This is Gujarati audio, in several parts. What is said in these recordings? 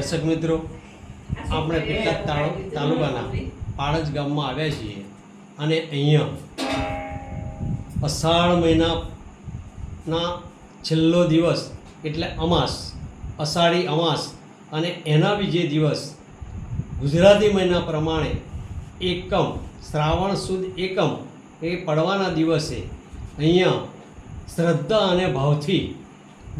દર્શક મિત્રો, આપણે પેટલાદ તાલુકાના પાળજ ગામમાં આવ્યા છીએ અને અહીંયા અષાઢ મહિનાના છેલ્લો દિવસ એટલે અમાસ, અષાઢી અમાસ અને એના બીજે દિવસ ગુજરાતી મહિના પ્રમાણે એકમ શ્રાવણ સુદ એકમ એ પડવાના દિવસે અહીંયા શ્રદ્ધા અને ભાવથી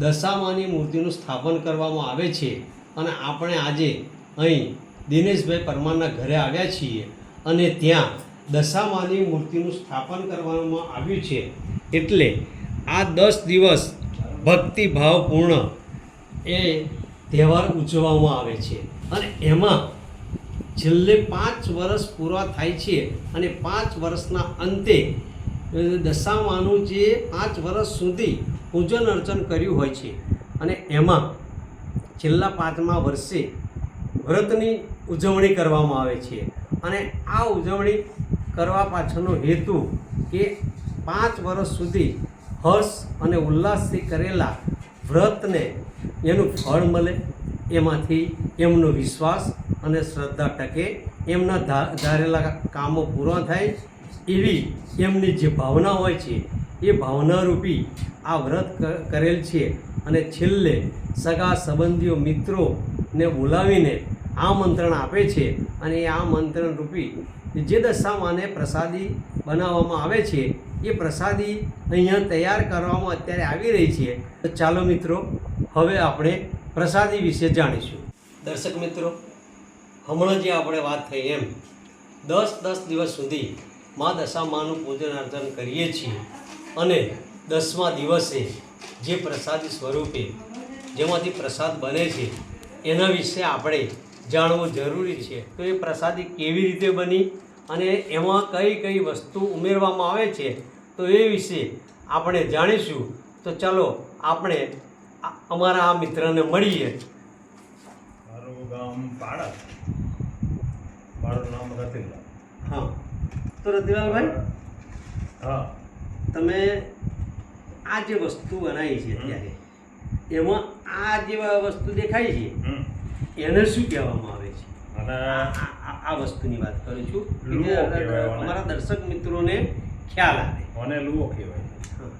દશામાની મૂર્તિનું સ્થાપન કરવામાં આવે છે. અને આપણે આજે અહીં દિનેશભાઈ પરમારના ઘરે આવ્યા છીએ અને ત્યાં દશામાની મૂર્તિનું સ્થાપન કરવામાં આવ્યું છે. એટલે આ 10 દિવસ ભક્તિભાવપૂર્ણ એ તહેવાર ઉજવવામાં આવે છે અને એમાં છેલ્લે 5 વર્ષ પૂરા થાય છે અને 5 વર્ષના અંતે દશામાનું જે 5 વર્ષ સુધી પૂજન અર્ચન કર્યું હોય છે અને એમાં છેલ્લા 5મા વર્ષે વ્રતની ઉજવણી કરવામાં આવે છે. અને આ ઉજવણી કરવા પાછળનો હેતુ કે 5 વર્ષ સુધી હર્ષ અને ઉલ્લાસથી કરેલા વ્રતને એનું ફળ મળે, એમાંથી એમનો વિશ્વાસ અને શ્રદ્ધા ટકે, એમના ધારેલા કામો પૂરા થાય એવી એમની જે ભાવના હોય છે એ ભાવનારૂપી આ વ્રત કરેલ છે. અને છેલ્લે સગા સંબંધીઓ મિત્રોને બોલાવીને આમંત્રણ આપે છે અને એ આમંત્રણ રૂપી જે દશામાને પ્રસાદી બનાવવામાં આવે છે એ પ્રસાદી અહીંયા તૈયાર કરવામાં અત્યારે આવી રહી છે. તો ચાલો મિત્રો, હવે આપણે પ્રસાદી વિશે જાણીશું. દર્શક મિત્રો, હમણાં જે આપણે વાત થઈ એમ 10 દિવસ સુધી મા દશામાનું પૂજન અર્ચન કરીએ છીએ અને 10મા દિવસે જે પ્રસાદી સ્વરૂપે જેમાંથી પ્રસાદ બને છે એના વિશે આપણે જાણવું જરૂરી છે. તો એ પ્રસાદી કેવી રીતે બની અને એમાં કઈ કઈ વસ્તુ ઉમેરવામાં આવે છે તો એ વિશે આપણે જાણીશું. તો ચાલો આપણે અમારા આ મિત્રને મળીએ. મારું ગામ પાળજ, મારું નામ રતિલાલ. હા, તો રતિલાલભાઈ, હા, તમે આ જે વસ્તુ બનાવી છે અત્યારે એમાં આ જે વસ્તુ દેખાય છે એને શું કહેવામાં આવે છે? અને આ વસ્તુની વાત કરું છું લુઓ કહેવાય. અમારા દર્શક મિત્રોને ખ્યાલ આવે. મને લુઓ કહેવાય. હા,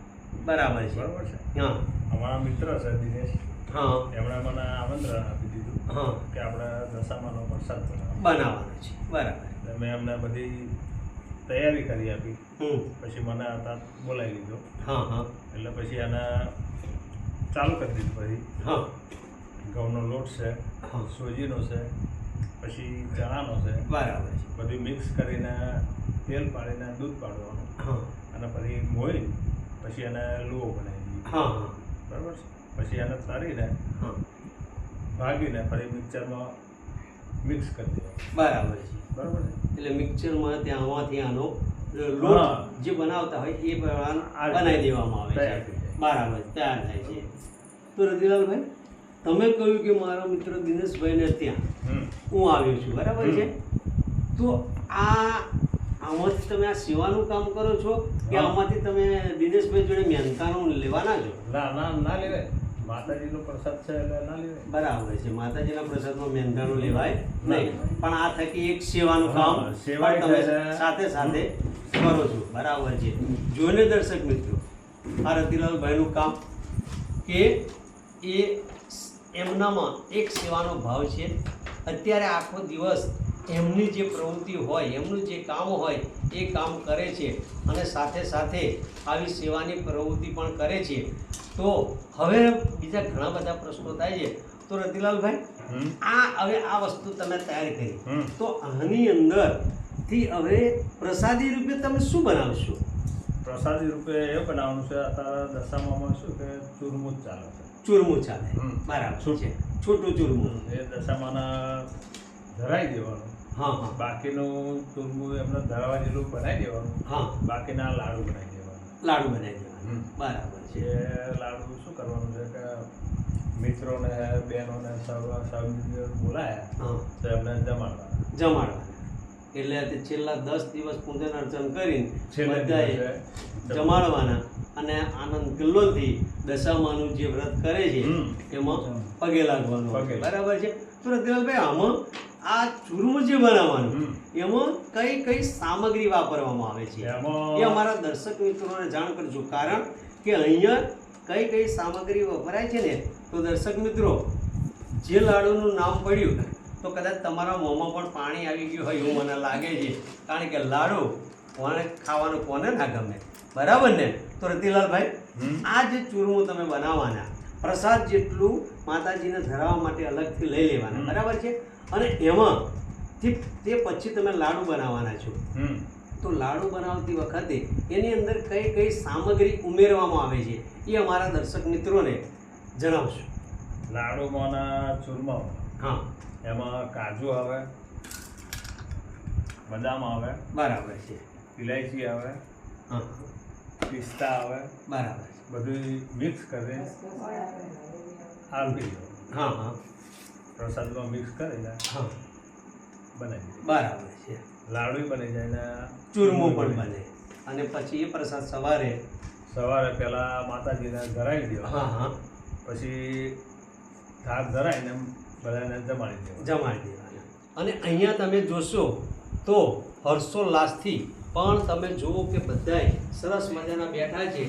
બરાબર છે. બરાબર છે. હા અમારા મિત્ર છે દિનેશ, હા એમણે મને આમંત્રણ આપી દીધું હા કે આપણે દશામાનો પ્રસાદ બનાવવાનો છે. બરાબર. એટલે મેં એમને બધી તૈયારી કરી આપી. હમ. પછી મને હતા બોલાવી લીધો. હા હા એટલે પછી એને ચાલુ કરી દીધું. પછી હા ઘઉંનો લોટ છે, હા. સોજીનો છે, પછી ચણાનો છે, બરાબર છે. બધું મિક્સ કરીને તેલ પાડીને દૂધ પાડવાનું હા અને પછી મોઈ પછી એને લુઓ બનાવી દઈએ. હા હા બરાબર છે. પછી એને તળીને હા ભાગીને ફરી મિક્સરમાં મિક્સ કરી દેવાનું. બરાબર છે. બરાબર છે. એટલે મિક્સરમાં ત્યાં આમાંથી આનો હા. લોટ જે બનાવતા હોય એ પ્રમાણે બનાવી દેવામાં આવે તૈયાર છે. થઈ જાય. બરાબર, તૈયાર થાય છે. તો રતિલાલભાઈ, તમે કહ્યું કે મારો મિત્ર દિનેશભાઈને ત્યાં હું આવ્યો છું, બરાબર છે? તો આમાંથી તમે આ સેવાનું કામ કરો છો કે હા. આમાંથી તમે દિનેશભાઈ જોડે મહેનતાણું લેવાના છો? ના લેવાય. માતાજીનો પ્રસાદ છે એટલે ના લેવાય. બરાબર છે. માતાજીના પ્રસાદમાં મહેનતાણું લેવાય નહીં, પણ આ થકી એક સેવાનું કામ હા, સેવાય પણ તમે થાય છે. સાથે સાથે કરો છો. બરાબર છે. જોઈને દર્શક મિત્રો, આ રતિલાલભાઈનું કામ કે એ એમનામાં એક સેવાનો ભાવ છે. અત્યારે આખો દિવસ એમની જે પ્રવૃત્તિ હોય, એમનું જે કામ હોય એ કામ કરે છે અને સાથે સાથે આવી સેવાની પ્રવૃત્તિ પણ કરે છે. તો હવે બીજા ઘણા બધા પ્રશ્નો થાય છે. તો રતિલાલભાઈ, હવે આ વસ્તુ તમે તૈયાર કરી, તો આની અંદરથી હવે પ્રસાદી રૂપે તમે શું બનાવશો? પ્રસાદી રૂપે એ બનાવવાનું છે. અત્યારે દશામામાં શું કે ચૂરમું જ ચાલે છે. ચૂરમું ચાલે. બરાબર છે. છૂટું. છૂટું ચૂરમું. એ દશામાના ધરાઈ દેવાનું. હા હા બાકીનું ચૂરમું એમને ધરાવા જેટલું બનાવી દેવાનું. હા. બાકીના લાડુ બનાવી દેવાના. લાડુ બનાવી દેવાના. બરાબર છે. એ લાડુ શું કરવાનું છે કે મિત્રોને બહેનોને સૌ બોલાયા હા, તો એમને જમાડવાના. જમાડવાના. એટલે તે છેલ્લા 10 દિવસ પૂજન અર્ચન કરીને છેલ્લે બધાએ દિવસે જમાડવાના અને આનંદ કિલ્લોલથી દશામાનું જે વ્રત કરે છે એમાં પગે લાગવાનું હોય છે. પગે. બરાબર છે. તો રતિલાલભાઈ આમાં આ ચૂરમું જે બનાવવાનું હમ. એમાં કઈ કઈ સામગ્રી વાપરવામાં આવે છે એમાં- એ અમારા દર્શક મિત્રોને જાણ કરજો, કારણ કે અહીંયા કઈ કઈ સામગ્રી વપરાય છે ને તો દર્શક મિત્રો જે લાડુનું નામ પડ્યું તો કદાચ તમારા મોંમાં પણ પાણી આવી ગયું હોય એવું મને લાગે છે, કારણ કે લાડુ કોને ખાવાનું કોને ના ગમે, બરાબર ને? તો રતિલાલભાઈ હમ. આ જે ચૂરમું તમે બનાવવાના પ્રસાદ જેટલું માતાજીને ધરાવવા માટે અલગથી લઈ લેવાના, હમ. બરાબર છે? અને એમાં તે પછી તમે લાડુ બનાવવાના છો, હમ. તો લાડુ બનાવતી વખતે એની અંદર કઈ કઈ સામગ્રી ઉમેરવામાં આવે છે એ અમારા દર્શક મિત્રોને જણાવશો. લાડુમાં ચૂરમા હા, એમાં કાજુ આવે, બદામ આવે, બરાબર છે. ઇલાયચી આવે, હા, પિસ્તા આવે, બરાબર છે. બધું મિક્સ કરીને આલવી દો. હા હા પ્રસાદમાં મિક્સ કરીને હા, બનાવી દે. બરાબર છે. લાડુ બની જાય ને ચૂરમું પણ બને અને પછી એ પ્રસાદ સવારે સવારે પહેલા માતાજીને ધરાવી દો. હા હા પછી થાળ ધરાવીને બધાને જમાડી દેવા. જમાડી દેવાના. અને અહીંયા તમે જોશો તો હર્ષોલ્લાસથી પણ તમે જુઓ કે બધાય સરસ મજાના બેઠા છે.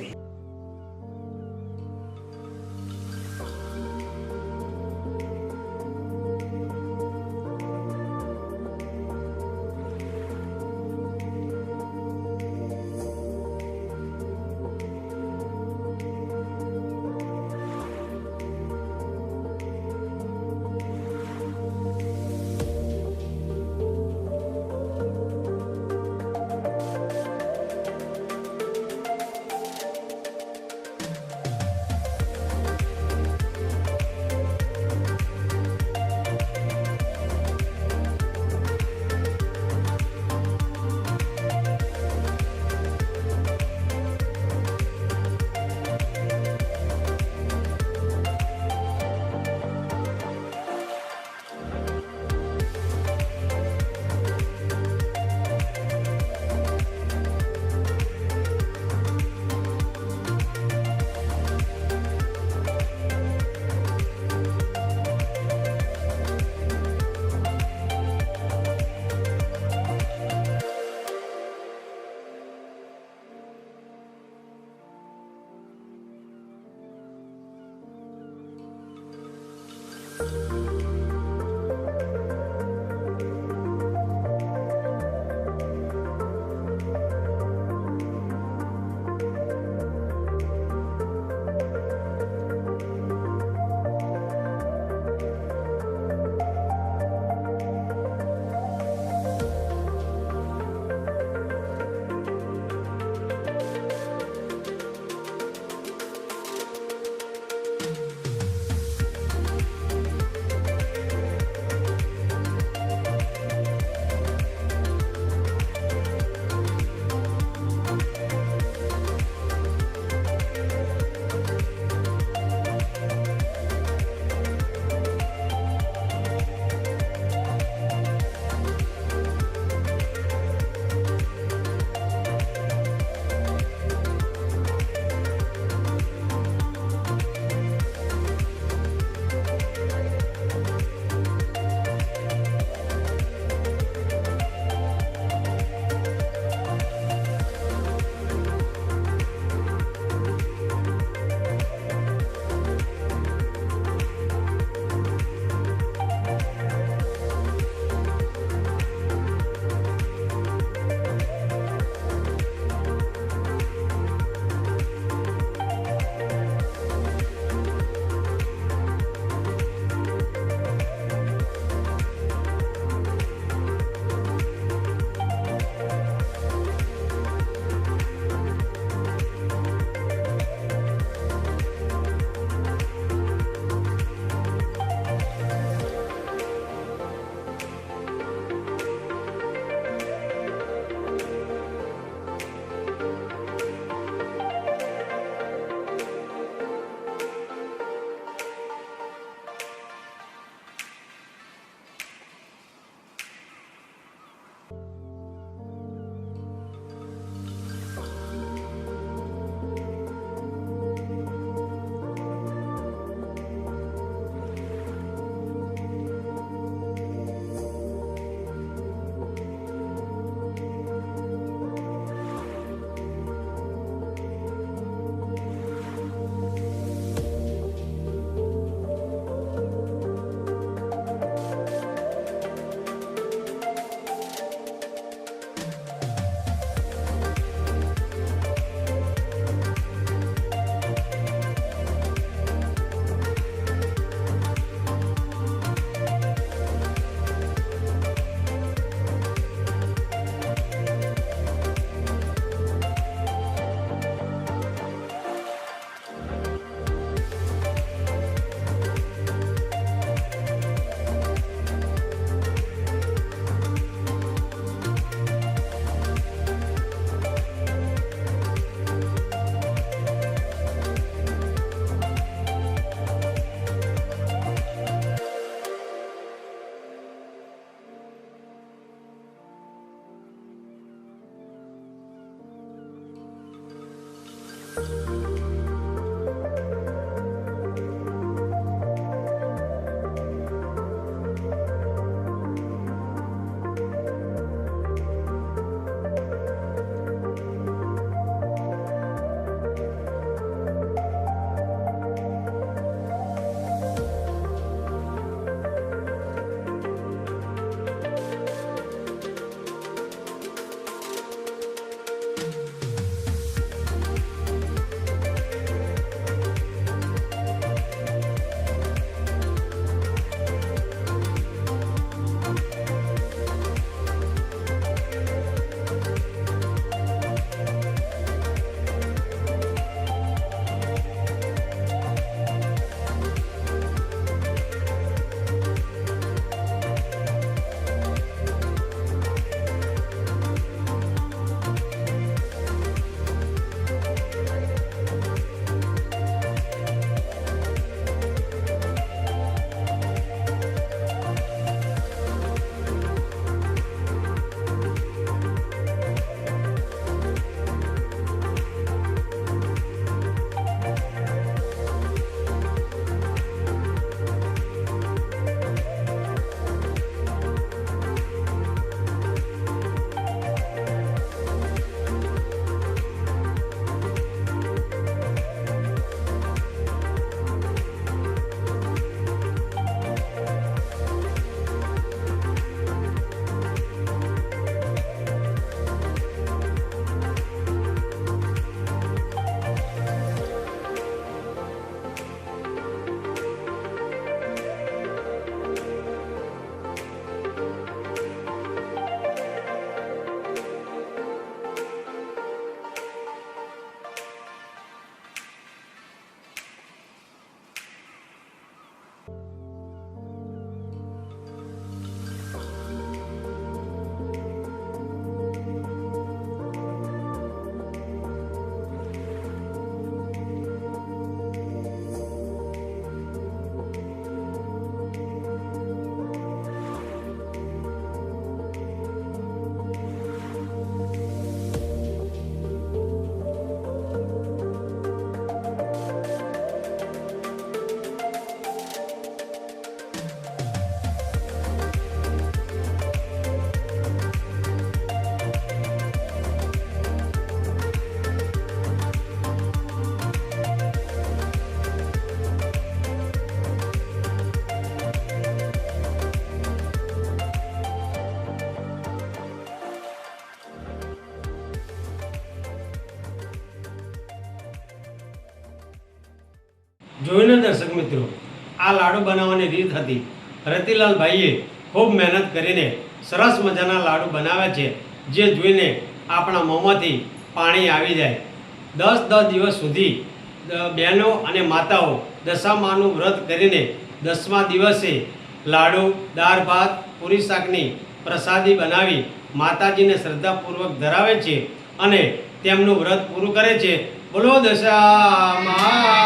જોઈને દર્શક મિત્રો, આ લાડુ બનાવવાની રીત હતી. રતિલાલ ભાઈએ ખૂબ મહેનત કરીને સરસ મજાના લાડુ બનાવ્યા છે, જે જોઈને આપણા મોંમાંથી પાણી આવી જાય. 10 દિવસ સુધી બહેનો અને માતાઓ દશામાનું વ્રત કરીને 10મા દિવસે લાડુ, દાળ ભાત, પૂરી શાકની પ્રસાદી બનાવી માતાજીને શ્રદ્ધાપૂર્વક ધરાવે છે અને તેમનું વ્રત પૂરું કરે છે. બોલો દશામા